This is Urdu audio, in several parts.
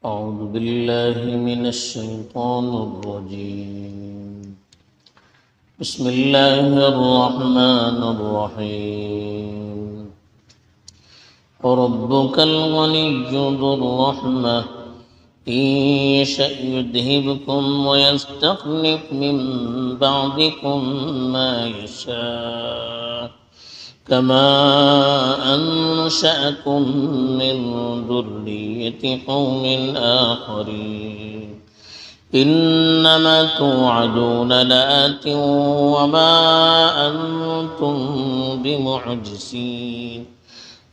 أعوذ بالله من الشيطان الرجيم. بسم الله الرحمن الرحيم. وربك الغني ذو الرحمة إن يشأ يذهبكم ويستخلف من بعدكم ما يشاء كما أنشأكم من ذرية قوم آخرين إنما توعدون لآت وما أنتم بمعجزين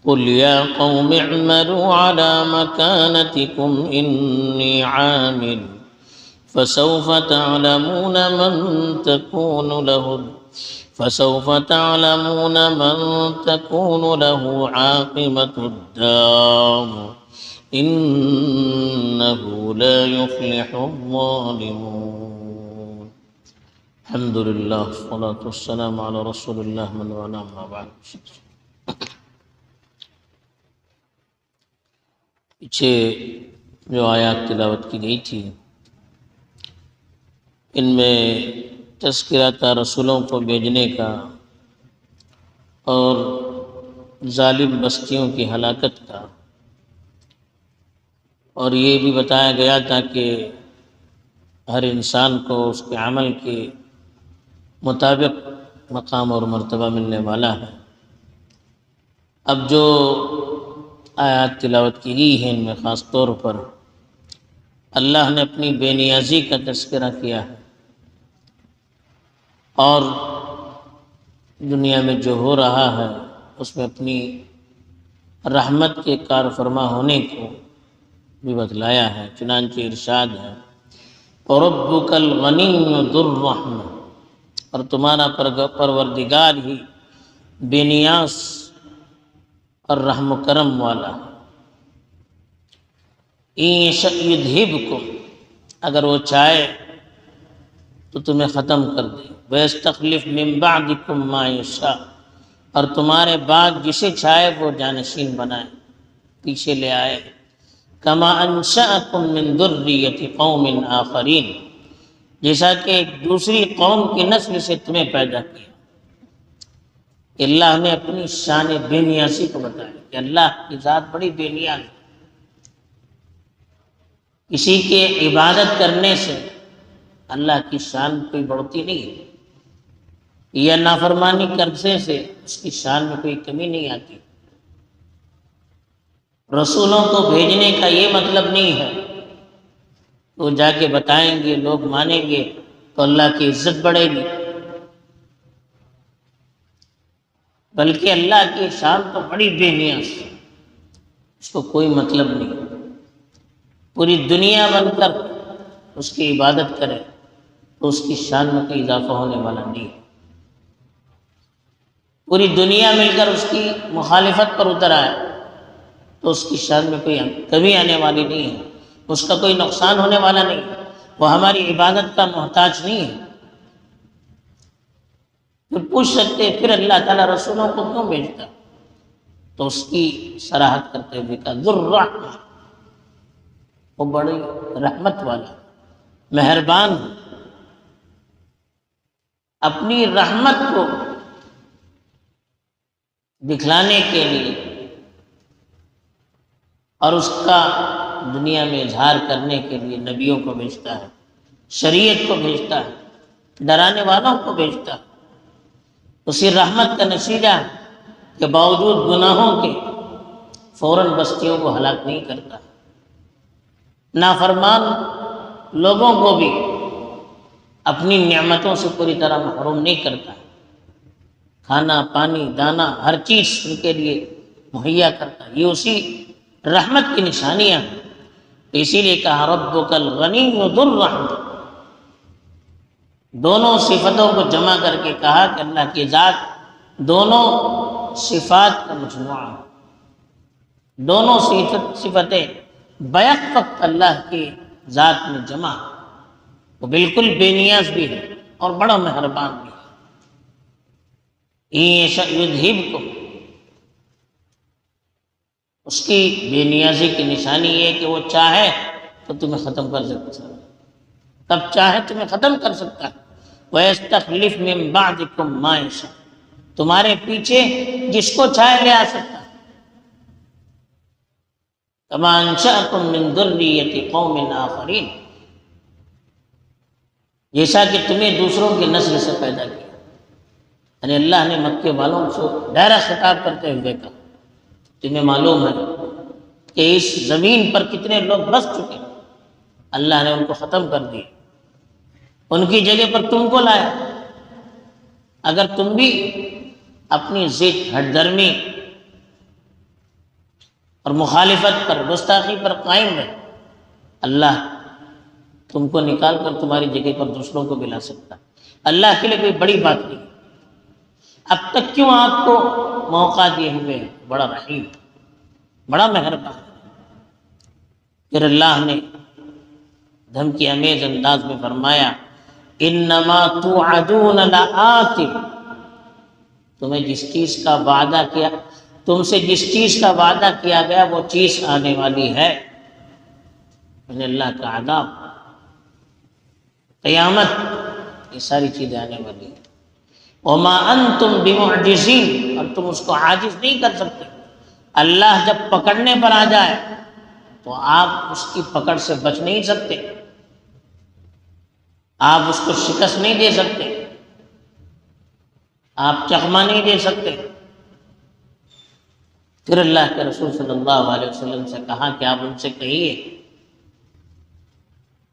قل يا قوم اعملوا على مكانتكم إني عامل فسوف تعلمون من تكون له عاقبة الدار إنه لا يفلح الظالمون. الحمد لله والصلاة والسلام على رسول الله من والاه أما بعد. پیچھے جو آیات تلاوت کی گئی تھی ان میں تذکرہ تھا رسولوں کو بھیجنے کا اور ظالم بستیوں کی ہلاکت کا، اور یہ بھی بتایا گیا تھا کہ ہر انسان کو اس کے عمل کے مطابق مقام اور مرتبہ ملنے والا ہے۔ اب جو آیات تلاوت کی گئی ہیں ان میں خاص طور پر اللہ نے اپنی بے نیازی کا تذکرہ کیا ہے اور دنیا میں جو ہو رہا ہے اس میں اپنی رحمت کے کار فرما ہونے کو بھی بتلایا ہے۔ چنانچہ ارشاد ہے وَرَبُّكَ الْغَنِيُّ ذُو الرَّحْمَةِ، اور تمہارا پروردگار ہی بے نیاز اور رحم و کرم والا ہے۔ إِن يَشَأْ يُذْهِبْكُمْ، اگر وہ چاہے تو تمہیں ختم کر دے، وَيَسْتَخْلِفْ مِن بَعْدِكُمْ مَا يَشَاءُ، اور تمہارے بعد جسے چاہے وہ جانشین بنائے، پیچھے لے آئے۔ كَمَا أَنشَأَكُم مِّن ذُرِّيَّةِ قَوْمٍ آخَرِينَ، جیسا کہ ایک دوسری قوم کی نسل سے تمہیں پیدا کیا۔ اللہ نے اپنی شان بے نیازی کو بتایا کہ اللہ کی ذات بڑی بے نیاز ہے۔ کسی کے عبادت کرنے سے اللہ کی شان کوئی بڑھتی نہیں ہے، یا نافرمانی کرنے سے اس کی شان میں کوئی کمی نہیں آتی۔ رسولوں کو بھیجنے کا یہ مطلب نہیں ہے وہ جا کے بتائیں گے لوگ مانیں گے تو اللہ کی عزت بڑھے گی، بلکہ اللہ کی شان تو بڑی بے نیاز ہے، اس کو کوئی مطلب نہیں۔ پوری دنیا بن کر اس کی عبادت کرے تو اس کی شان میں کوئی اضافہ ہونے والا نہیں ہے۔ پوری دنیا مل کر اس کی مخالفت پر اتر آئے تو اس کی شان میں کوئی کمی آنے والی نہیں ہے، اس کا کوئی نقصان ہونے والا نہیں ہے، وہ ہماری عبادت کا محتاج نہیں ہے۔ پھر پوچھ سکتے پھر اللہ تعالیٰ رسولوں کو کیوں بھیجتا، تو اس کی صراحت کرتے ہوئے کہا ذو الرحمہ، وہ بڑی رحمت والا مہربان ہے، اپنی رحمت کو دکھلانے کے لیے اور اس کا دنیا میں اظہار کرنے کے لیے نبیوں کو بھیجتا ہے، شریعت کو بھیجتا ہے، ڈرانے والوں کو بھیجتا ہے۔ اسی رحمت کا نتیجہ ہے کہ باوجود گناہوں کے فوراً بستیوں کو ہلاک نہیں کرتا، نافرمان لوگوں کو بھی اپنی نعمتوں سے پوری طرح محروم نہیں کرتا، کھانا پانی دانا ہر چیز ان کے لیے مہیا کرتا ہے۔ یہ اسی رحمت کی نشانیاں ہیں، اسی لیے کہا ربک الغنی ذو الرحمہ، دونوں صفتوں کو جمع کر کے کہا کہ اللہ کی ذات دونوں صفات کا مجموعہ ہے، دونوں صفتیں بیک وقت اللہ کی ذات میں جمع، وہ بالکل بے نیاز بھی ہے اور بڑا مہربان بھی ہے۔ إِن يَشَأْ يُذْهِبْكُمْ، اس کی بے نیازی کی نشانی یہ ہے کہ وہ چاہے تو تمہیں ختم کر سکتا ہے، کب چاہے تمہیں ختم کر سکتا ہے۔ وَيَسْتَخْلِفْ مِن بَعْدِكُم مَّا يَشَاءُ، تمہارے پیچھے جس کو چاہے لے آ سکتا ہے۔ كَمَا أَنشَأَكُم مِّن ذُرِّيَّةِ قَوْمٍ آخَرِينَ، جیسا کہ تمہیں دوسروں کی نسل سے پیدا کیا۔ یعنی اللہ نے مکے والوں سے ڈائریکٹ خطاب کرتے ہوئے کہا، تمہیں معلوم ہے کہ اس زمین پر کتنے لوگ بس چکے، اللہ نے ان کو ختم کر دیا، ان کی جگہ پر تم کو لایا۔ اگر تم بھی اپنی ضد، ہٹ درمی اور مخالفت پر، گستاخی پر قائم رہے، اللہ تم کو نکال کر تمہاری جگہ پر دوسروں کو بھی لا سکتا۔ اللہ کے لیے کوئی بڑی بات نہیں۔ اب تک کیوں آپ کو موقع دیے ہوئے ہیں، بڑا رحیم، بڑا مہربان۔ پھر اللہ نے دھمکی امیز انداز میں فرمایا، انما توعدون لآت، تمہیں جس چیز کا وعدہ کیا، تم سے جس چیز کا وعدہ کیا گیا وہ چیز آنے والی ہے، یعنی اللہ کا عذاب، قیامت، یہ ساری چیزیں آنے والی ہیں۔ وما انتم بمعجزین، اور تم اس کو عاجز نہیں کر سکتے۔ اللہ جب پکڑنے پر آ جائے تو آپ اس کی پکڑ سے بچ نہیں سکتے، آپ اس کو شکست نہیں دے سکتے، آپ چکمہ نہیں دے سکتے۔ پھر اللہ کے رسول صلی اللہ علیہ وسلم سے کہا کہ آپ ان سے کہیے،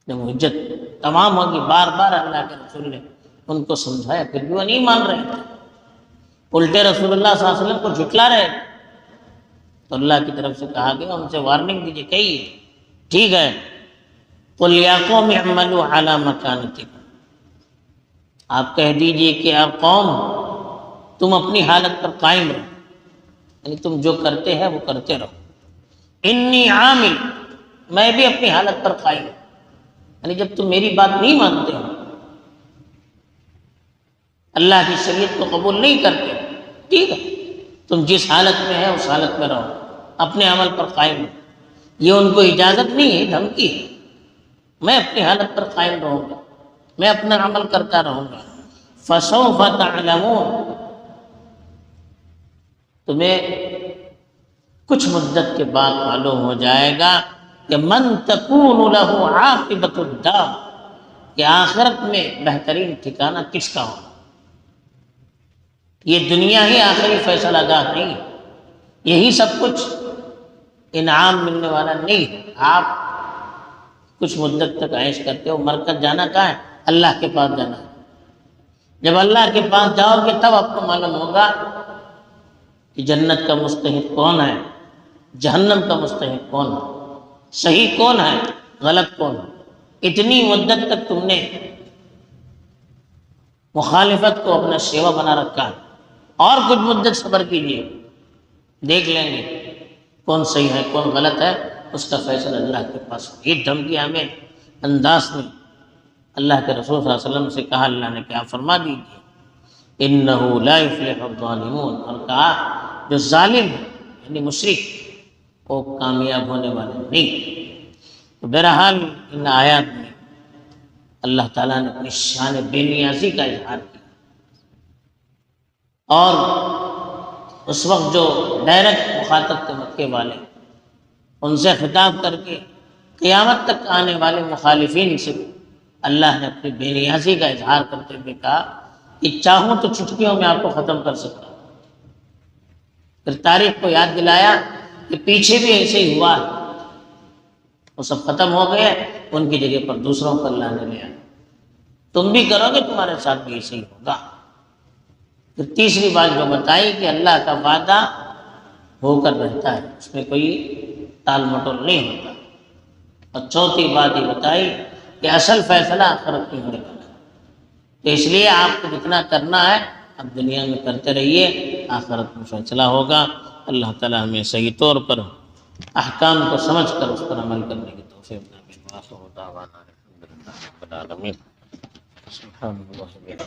جب حجت تمام ہوگی، بار بار اللہ کے رسول نے ان کو سمجھایا، پھر بھی وہ نہیں مان رہے تھے، الٹے رسول اللہ صلی اللہ علیہ وسلم کو جھٹلا رہے تھے۔ تو اللہ کی طرف سے کہا گیا ان سے وارننگ دیجیے، کہیے ٹھیک ہے، قُلْ يَا قَوْمِ اعْمَلُوا عَلَىٰ مَكَانَتِكُمْ، آپ کہہ دیجئے کہ آپ قوم تم اپنی حالت پر قائم رہو، یعنی تم جو کرتے ہیں وہ کرتے رہو، انی عامل، میں بھی اپنی حالت پر قائم ہوں، یعنی جب تم میری بات نہیں مانتے ہو، اللہ کی شریعت کو قبول نہیں کرتے، ٹھیک ہے، تم جس حالت میں ہے اس حالت میں رہو، اپنے عمل پر قائم ہو۔ یہ ان کو اجازت نہیں ہے، دھمکی ہے، میں اپنی حالت پر قائم رہوں گا، میں اپنا عمل کرتا رہوں گا۔ فسوف تعلمون، تمہیں کچھ مدت کے بعد معلوم ہو جائے گا کہ من تکون له عاقبۃ الدار، کہ آخرت میں بہترین ٹھکانہ کس کا ہو۔ یہ دنیا ہی آخری فیصلہ گاہ نہیں، یہی سب کچھ انعام ملنے والا نہیں ہے۔ آپ کچھ مدت تک عیش کرتے ہو، مر کر جانا کہاں ہے؟ اللہ کے پاس جانا ہے۔ جب اللہ کے پاس جاؤ گے تب آپ کو معلوم ہوگا کہ جنت کا مستحق کون ہے، جہنم کا مستحق کون ہے، صحیح کون ہے، غلط کون ہے۔ اتنی مدت تک تم نے مخالفت کو اپنا سیوا بنا رکھا ہے، اور کچھ مدت صبر کیجیے، دیکھ لیں گے کون صحیح ہے کون غلط ہے، اس کا فیصلہ اللہ کے پاس۔ یہ دھمکی ہمیں انداز میں اللہ کے رسول صلی اللہ علیہ وسلم سے کہا، اللہ نے کیا فرما دیجیے، انہ لا یفلح الظالمون، اور کہا جو ظالم ہے یعنی مشرک وہ کامیاب ہونے والے نہیں۔ تو بہرحال ان آیات میں اللہ تعالیٰ نے اپنی شان بے نیازی کا اظہار کیا، اور اس وقت جو ڈائریکٹ مخاطب تھے مکے والے، ان سے خطاب کر کے قیامت تک آنے والے مخالفین سے اللہ نے اپنی بے نیازی کا اظہار کرتے ہوئے کہا کہ چاہوں تو چٹکیوں میں آپ کو ختم کر سکتا ہوں۔ پھر تاریخ کو یاد دلایا کہ پیچھے بھی ایسے ہی ہوا ہے، وہ سب ختم ہو گئے، ان کی جگہ پر دوسروں کو اللہ نے لیا، تم بھی کرو گے تمہارے ساتھ بھی ایسے ہی ہوگا۔ پھر تیسری بات جو بتائی کہ اللہ کا وعدہ ہو کر رہتا ہے، اس میں کوئی ٹال مٹول نہیں ہوتا۔ اور چوتھی بات یہ بتائی کہ اصل فیصلہ آخرت میں ہونے والا ہے، تو اس لیے آپ کو جتنا کرنا ہے اب دنیا میں کرتے رہیے، آخرت میں فیصلہ ہوگا۔ اللہ تعالیٰ ہمیں صحیح طور پر احکام کو سمجھ کر اس پر عمل کرنے کی توفیق دے۔